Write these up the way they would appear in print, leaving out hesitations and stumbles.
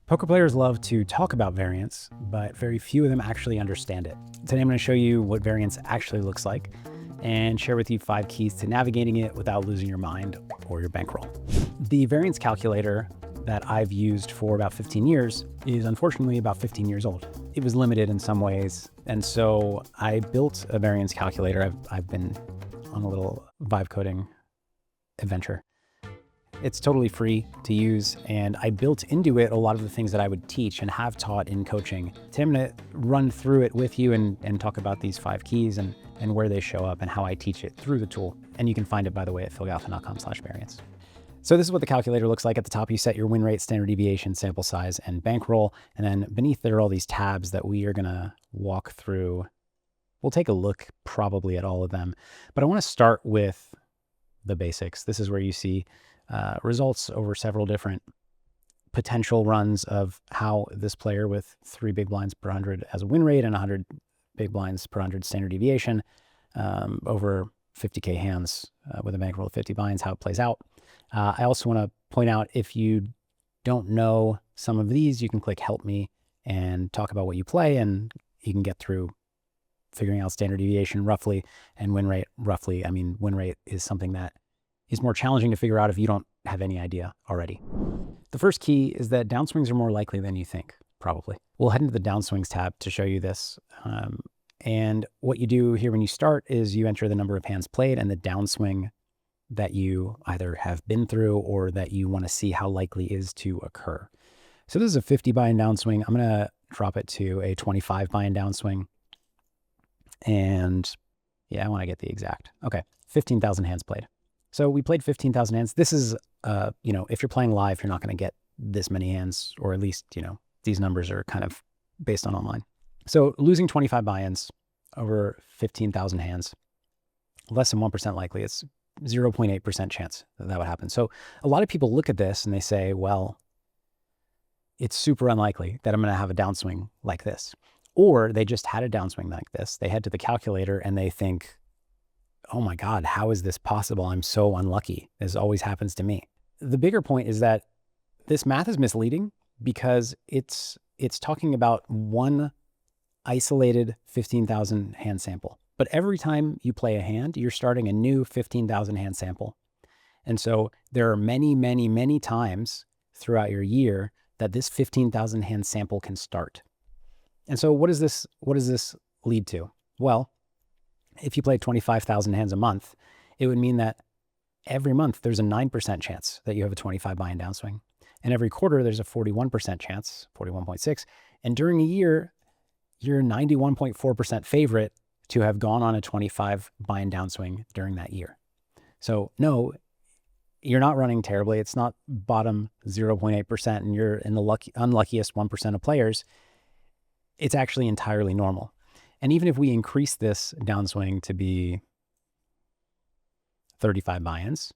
Poker players love to talk about variance, but very few of them actually understand it. Today I'm going to show you what variance actually looks like and share with you 5 keys to navigating it without losing your mind or your bankroll. The variance calculator that I've used for about 15 years is unfortunately about 15 years old. It was limited in some ways, and so I built a variance calculator. I've been on a little vibe coding adventure. It's totally free to use, and I built into it a lot of the things that I would teach and have taught in coaching. Today I'm going to run through it with you and talk about these 5 keys and where they show up and how I teach it through the tool. And you can find it, by the way, at philgalfond.com/variance. So this is what the calculator looks like. At the top, you set your win rate, standard deviation, sample size, and bankroll. And then beneath there are all these tabs that we are going to walk through. We'll take a look probably at all of them, but I want to start with the basics. This is where you see results over several different potential runs of how this player with 3 big blinds per 100 as a win rate and 100 big blinds per 100 standard deviation over 50K hands with a bankroll of 50 binds, how it plays out. I also want to point out, if you don't know some of these, you can click help me and talk about what you play, and you can get through figuring out standard deviation roughly and win rate roughly. I mean, win rate is something that is more challenging to figure out if you don't have any idea already. The first key is that downswings are more likely than you think, probably. We'll head into the downswings tab to show you this. And what you do here when you start is you enter the number of hands played and the downswing that you either have been through or that you want to see how likely is to occur. So this is a 50 buy-in downswing. I'm going to drop it to a 25 buy-in downswing. And yeah, I want to get the exact. Okay, 15,000 hands played. So we played 15,000 hands. This is, if you're playing live, you're not going to get this many hands, or at least, these numbers are kind of based on online. So losing 25 buy-ins over 15,000 hands, less than 1% likely. It's 0.8% chance that would happen. So a lot of people look at this and they say, well, it's super unlikely that I'm going to have a downswing like this. Or they just had a downswing like this. They head to the calculator and they think, oh my God, how is this possible? I'm so unlucky. This always happens to me. The bigger point is that this math is misleading because it's talking about one isolated 15,000 hand sample. But every time you play a hand, you're starting a new 15,000 hand sample. And so there are many, many, many times throughout your year that this 15,000 hand sample can start. And so what does this lead to? Well, if you play 25,000 hands a month, it would mean that every month there's a 9% chance that you have a 25 buy-in downswing. And every quarter there's a 41% chance, 41.6. And during a year, you're 91.4% favorite to have gone on a 25 buy-in downswing during that year. So no, you're not running terribly. It's not bottom 0.8% and you're in the unluckiest 1% of players. It's actually entirely normal. And even if we increase this downswing to be 35 buy-ins,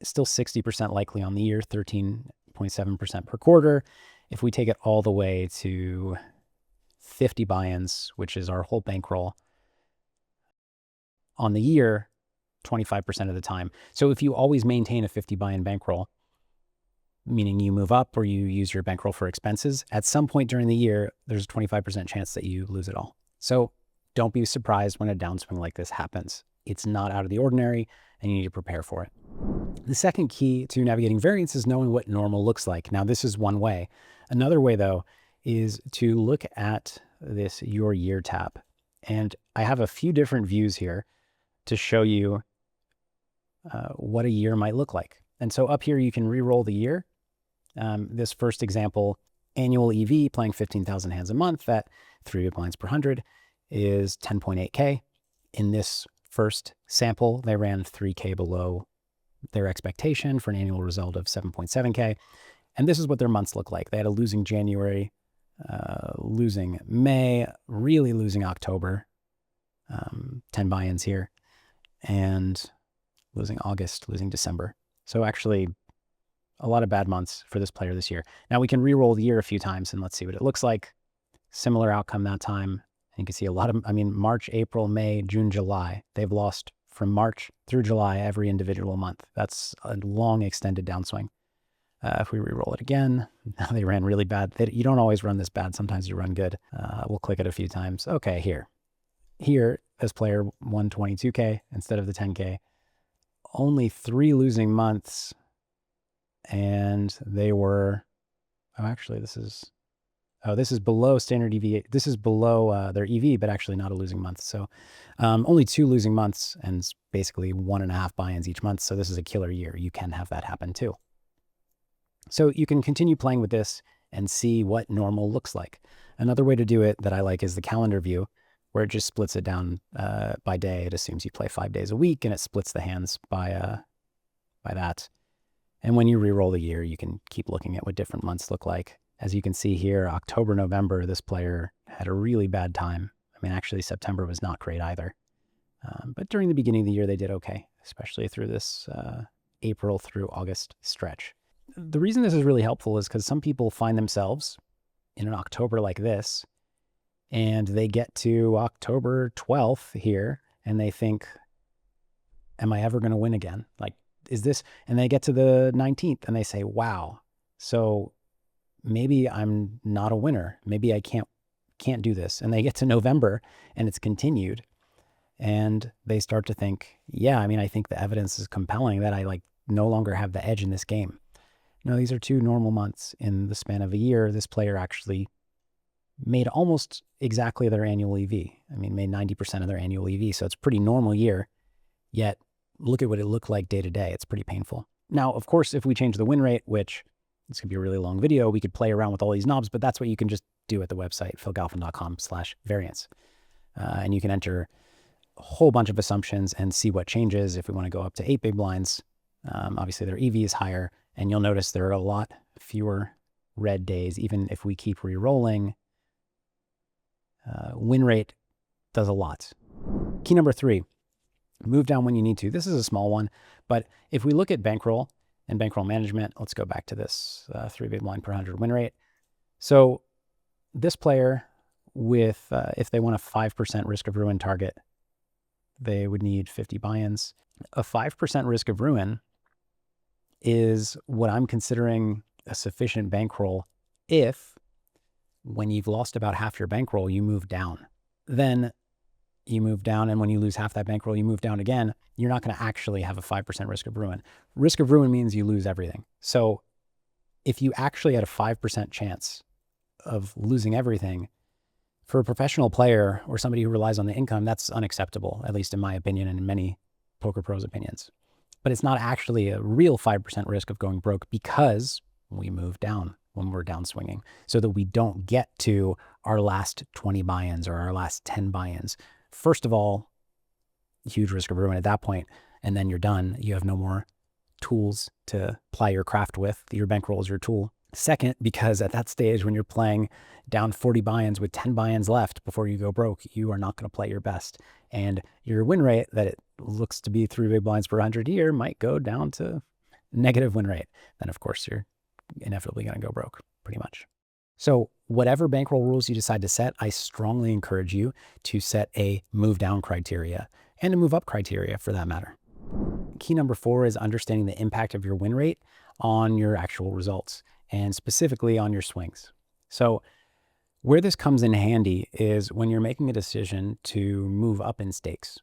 it's still 60% likely on the year, 13.7% per quarter. If we take it all the way to 50 buy-ins, which is our whole bankroll, on the year, 25% of the time. So if you always maintain a 50 buy-in bankroll, meaning you move up or you use your bankroll for expenses, at some point during the year, there's a 25% chance that you lose it all. So don't be surprised when a downswing like this happens. It's not out of the ordinary and you need to prepare for it. The second key to navigating variance is knowing what normal looks like. Now, this is one way. Another way, though, is to look at this Your Year tab. And I have a few different views here to show you what a year might look like. And so up here, you can re-roll the year. This first example, annual EV, playing 15,000 hands a month at 3 big blinds per 100 is 10.8K. In this first sample, they ran 3K below their expectation for an annual result of 7.7K. And this is what their months look like. They had a losing January, losing May, really losing October, 10 buy-ins here, and losing August, losing December. So actually, a lot of bad months for this player this year. Now we can re-roll the year a few times and let's see what it looks like. Similar outcome that time. And you can see a lot of, March, April, May, June, July. They've lost from March through July every individual month. That's a long extended downswing. If we re-roll it again, now they ran really bad. You don't always run this bad. Sometimes you run good. We'll click it a few times. Okay, here, this player won 22K instead of the 10K. Only 3 losing months, and they were, this is below standard EV. This is below their EV, but actually not a losing month. So only 2 losing months and basically 1.5 buy-ins each month. So this is a killer year. You can have that happen too. So you can continue playing with this and see what normal looks like. Another way to do it that I like is the calendar view, where it just splits it down by day. It assumes you play 5 days a week, and it splits the hands by that. And when you re-roll the year, you can keep looking at what different months look like. As you can see here, October, November, this player had a really bad time. I mean, actually, September was not great either. But during the beginning of the year, they did okay, especially through this April through August stretch. The reason this is really helpful is because some people find themselves in an October like this, and they get to October 12th here, and they think, am I ever going to win again? Like, is this, and they get to the 19th and they say, wow, so maybe I'm not a winner. Maybe I can't do this. And they get to November and it's continued, and they start to think, yeah, I mean, I think the evidence is compelling that I no longer have the edge in this game. No, these are 2 normal months in the span of a year. This player actually made almost exactly their annual EV. I mean, made 90% of their annual EV. So it's a pretty normal year, yet look at what it looked like day to day. It's pretty painful. Now, of course, if we change the win rate, which this could be a really long video, we could play around with all these knobs, but that's what you can just do at the website, philgalfond.com/variance. And you can enter a whole bunch of assumptions and see what changes. If we want to go up to 8 big blinds, obviously their EV is higher, and you'll notice there are a lot fewer red days. Even if we keep re-rolling, win rate does a lot. Key number 3, move down when you need to. This is a small one, but if we look at bankroll and bankroll management, let's go back to this 3 big blind per 100 win rate. So this player with, if they want a 5% risk of ruin target, they would need 50 buy-ins. A 5% risk of ruin is what I'm considering a sufficient bankroll if, when you've lost about half your bankroll, you move down. Then you move down, and when you lose half that bankroll, you move down again. You're not going to actually have a 5% risk of ruin. Risk of ruin means you lose everything. So if you actually had a 5% chance of losing everything, for a professional player or somebody who relies on the income, that's unacceptable, at least in my opinion and in many poker pros' opinions. But it's not actually a real 5% risk of going broke, because we move down when we're downswinging, so that we don't get to our last 20 buy-ins or our last 10 buy-ins. First of all, huge risk of ruin at that point, and then you're done. You have no more tools to ply your craft with. Your bankroll is your tool. Second, because at that stage, when you're playing down 40 buy-ins with 10 buy-ins left before you go broke, you are not going to play your best. And your win rate, that it looks to be 3 big blinds per 100 a year, might go down to negative win rate. Then, of course, you're inevitably going to go broke, pretty much. So whatever bankroll rules you decide to set, I strongly encourage you to set a move down criteria and a move up criteria for that matter. Key number 4 is understanding the impact of your win rate on your actual results, and specifically on your swings. So where this comes in handy is when you're making a decision to move up in stakes,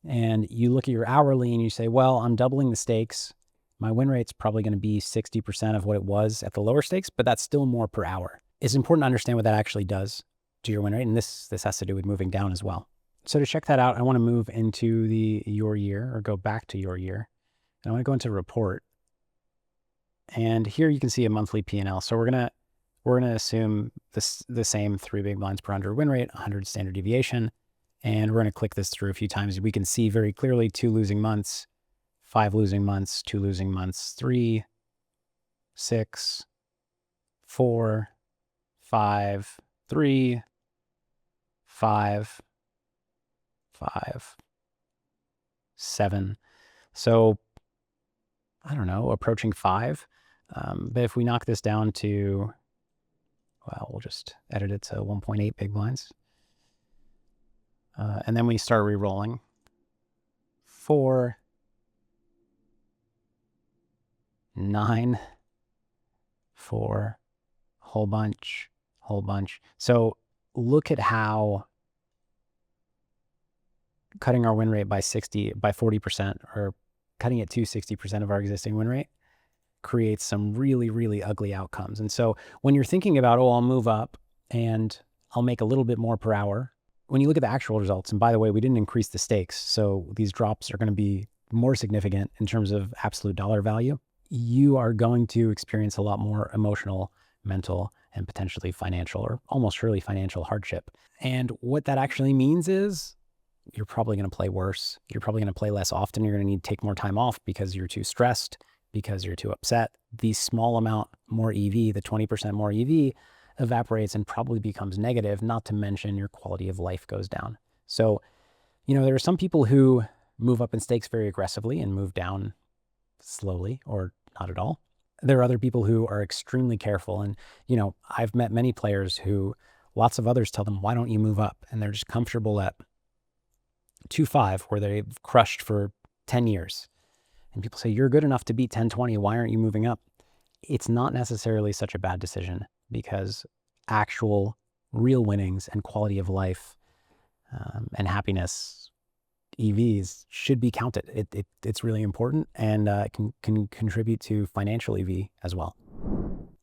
and you look at your hourly and you say, well, I'm doubling the stakes. My win rate's probably going to be 60% of what it was at the lower stakes, but that's still more per hour. It's important to understand what that actually does to your win rate, and this has to do with moving down as well. So to check that out, I want to move into the your year, or go back to your year. And I want to go into report. And here you can see a monthly P&L. So we're gonna assume the same 3 big blinds per 100 win rate, 100 standard deviation, and we're gonna click this through a few times. We can see very clearly 2 losing months, 5 losing months, 2 losing months, 3, 6, 4, 5, 3, 5, 5, 7. So I don't know, approaching 5. But if we knock this down to, well, we'll just edit it to 1.8 big blinds. And then we start re-rolling. 4, 9, 4, whole bunch, whole bunch. So look at how cutting our win rate by 40%, or cutting it to 60% of our existing win rate, creates some really, really ugly outcomes. And so when you're thinking about, oh, I'll move up and I'll make a little bit more per hour, when you look at the actual results, and by the way, we didn't increase the stakes, so these drops are going to be more significant in terms of absolute dollar value, you are going to experience a lot more emotional, mental, and potentially financial, or almost surely financial hardship. And what that actually means is you're probably going to play worse. You're probably going to play less often. You're going to need to take more time off because you're too stressed, because you're too upset. The small amount more EV, the 20% more EV, evaporates and probably becomes negative, not to mention your quality of life goes down. So, there are some people who move up in stakes very aggressively and move down slowly or not at all. There are other people who are extremely careful. And, I've met many players who lots of others tell them, why don't you move up? And they're just comfortable at 2.5, where they've crushed for 10 years. And people say, you're good enough to beat 10-20. Why aren't you moving up? It's not necessarily such a bad decision, because actual real winnings and quality of life and happiness EVs should be counted. It's really important, and can contribute to financial EV as well.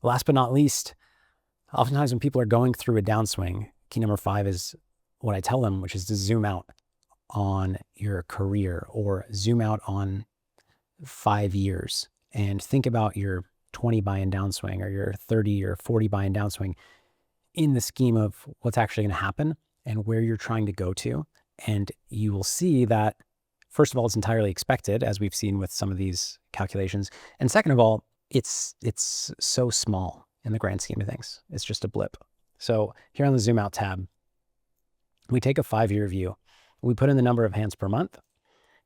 Last but not least, oftentimes when people are going through a downswing, key number 5 is what I tell them, which is to zoom out on your career, or zoom out on 5 years, and think about your 20 buy-in downswing or your 30 or 40 buy-in downswing in the scheme of what's actually going to happen and where you're trying to go to. And you will see that, first of all, it's entirely expected, as we've seen with some of these calculations. And second of all, it's so small in the grand scheme of things. It's just a blip. So here on the zoom out tab, we take a 5-year view. We put in the number of hands per month.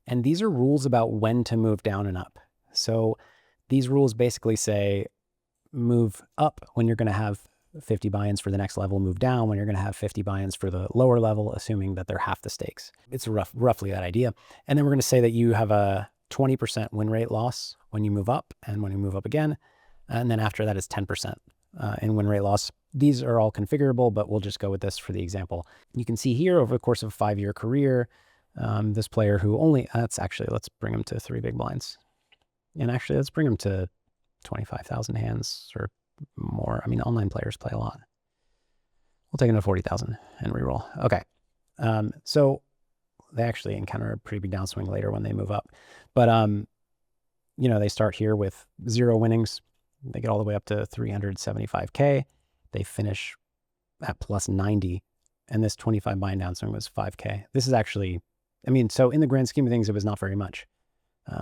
And these are rules about when to move down and up. So these rules basically say, move up when you're going to have 50 buy-ins for the next level, move down when you're going to have 50 buy-ins for the lower level, assuming that they're half the stakes. It's roughly that idea. And then we're going to say that you have a 20% win rate loss when you move up and when you move up again. And then after that is 10% in win rate loss. These are all configurable, but we'll just go with this for the example. You can see here over the course of a 5-year career, this player who let's bring him to 3 big blinds. And actually, let's bring him to 25,000 hands or more. I mean, online players play a lot. We'll take him to 40,000 and reroll. Okay. So they actually encounter a pretty big downswing later when they move up. But, they start here with 0 winnings. They get all the way up to 375K. They finish at plus 90. And this 25 buy-in downswing was 5K. This is actually, so in the grand scheme of things, it was not very much.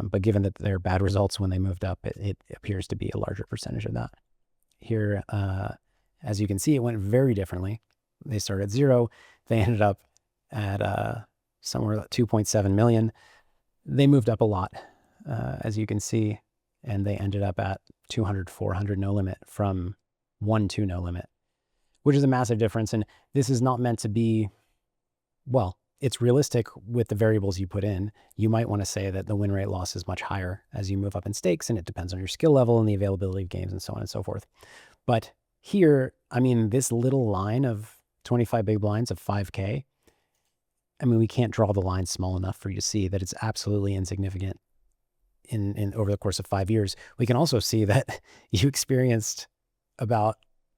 But given that they're bad results when they moved up, it appears to be a larger percentage of that. Here, as you can see, it went very differently. They started at 0. They ended up at somewhere at 2.7 million. They moved up a lot, as you can see, and they ended up at 200, 400 no limit from 1 to no limit, which is a massive difference. And this is not meant to be, it's realistic with the variables you put in. You might want to say that the win rate loss is much higher as you move up in stakes, and it depends on your skill level and the availability of games and so on and so forth. But here, this little line of 25 big blinds of 5K, we can't draw the line small enough for you to see that it's absolutely insignificant in over the course of 5 years. We can also see that you experienced about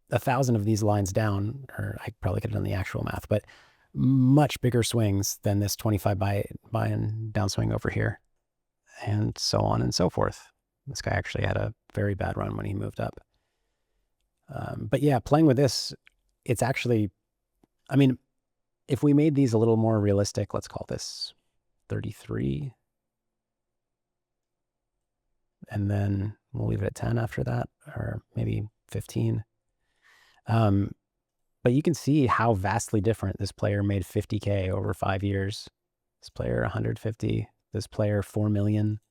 1,000 of these lines down, or I probably could have done the actual math, but much bigger swings than this 25 buy-in downswing over here, and so on and so forth. This guy actually had a very bad run when he moved up. But yeah, playing with this, it's actually, if we made these a little more realistic, let's call this 33, and then we'll leave it at 10 after that, or maybe 15. But you can see how vastly different this player made 50K over 5 years. This player 150, this player 4 million.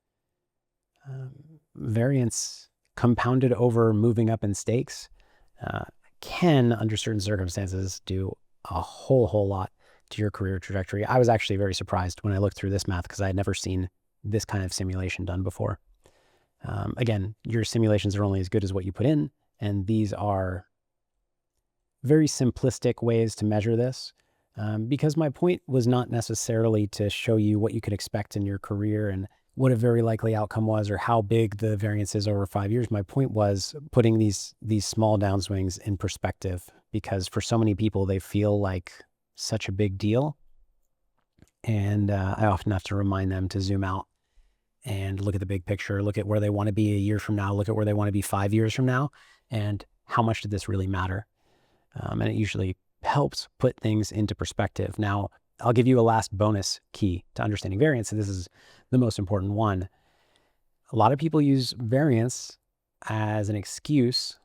Variance compounded over moving up in stakes can, under certain circumstances, do a whole lot to your career trajectory. I was actually very surprised when I looked through this math, because I had never seen this kind of simulation done before. Again, your simulations are only as good as what you put in, And these are very simplistic ways to measure this, because my point was not necessarily to show you what you could expect in your career and what a very likely outcome was or how big the variance is over 5 years. My point was putting these small downswings in perspective, because for so many people, they feel like such a big deal. And I often have to remind them to zoom out and look at the big picture, look at where they want to be a year from now, look at where they want to be 5 years from now, and how much did this really matter? And it usually helps put things into perspective. Now, I'll give you a last bonus key to understanding variance, and this is the most important one. A lot of people use variance as an excuse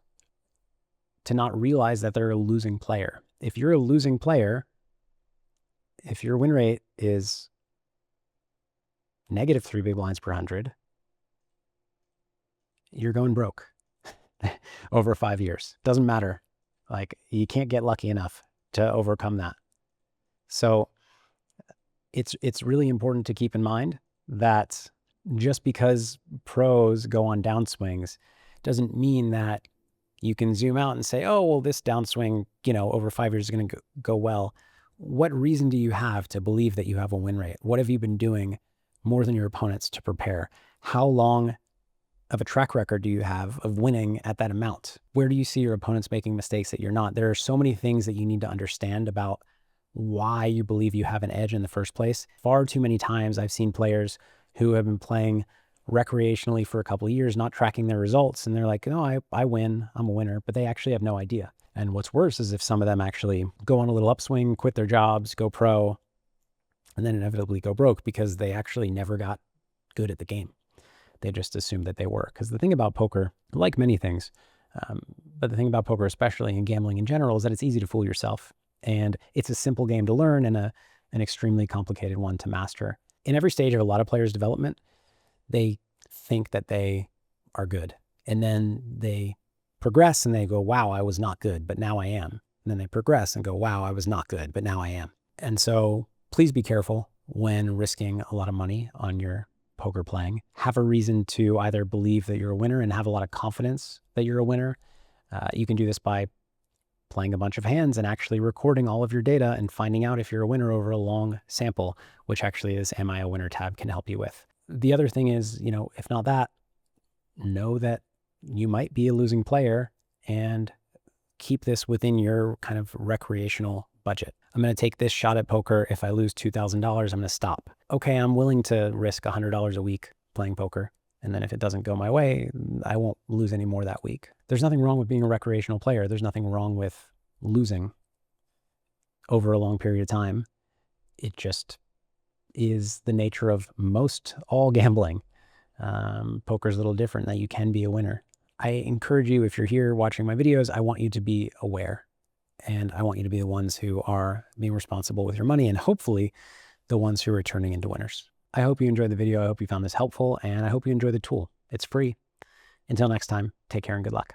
to not realize that they're a losing player. If you're a losing player, if your win rate is negative 3 big blinds per 100, you're going broke over 5 years. Doesn't matter. Like, you can't get lucky enough to overcome that. So it's really important to keep in mind that just because pros go on downswings doesn't mean that you can zoom out and say, oh, well, this downswing, over 5 years is going to go well. What reason do you have to believe that you have a win rate? What have you been doing more than your opponents to prepare? How long of a track record do you have of winning at that amount? Where do you see your opponents making mistakes that you're not? There are so many things that you need to understand about why you believe you have an edge in the first place. Far too many times I've seen players who have been playing recreationally for a couple of years, not tracking their results, and they're like, no, I win, I'm a winner, but they actually have no idea. And what's worse is if some of them actually go on a little upswing, quit their jobs, go pro, and then inevitably go broke because they actually never got good at the game. They just assumed that they were. Because the thing about poker, like many things, but the thing about poker especially, and gambling in general, is that it's easy to fool yourself. And it's a simple game to learn and an extremely complicated one to master. In every stage of a lot of players' development, they think that they are good. And then they progress and they go, wow, I was not good, but now I am. And then they progress and go, wow, I was not good, but now I am. And so please be careful when risking a lot of money on your poker playing. Have a reason to either believe that you're a winner and have a lot of confidence that you're a winner. You can do this by playing a bunch of hands and actually recording all of your data and finding out if you're a winner over a long sample, which actually this Am I a Winner tab can help you with. The other thing is, if not that, know that you might be a losing player and keep this within your kind of recreational budget. I'm going to take this shot at poker. If I lose $2,000, I'm going to stop. Okay, I'm willing to risk $100 a week playing poker. And then if it doesn't go my way, I won't lose any more that week. There's nothing wrong with being a recreational player. There's nothing wrong with losing over a long period of time. It just is the nature of all gambling. Poker's a little different, that you can be a winner. I encourage you, if you're here watching my videos, I want you to be aware. And I want you to be the ones who are being responsible with your money, and hopefully the ones who are turning into winners. I hope you enjoyed the video. I hope you found this helpful, and I hope you enjoy the tool. It's free. Until next time, take care and good luck.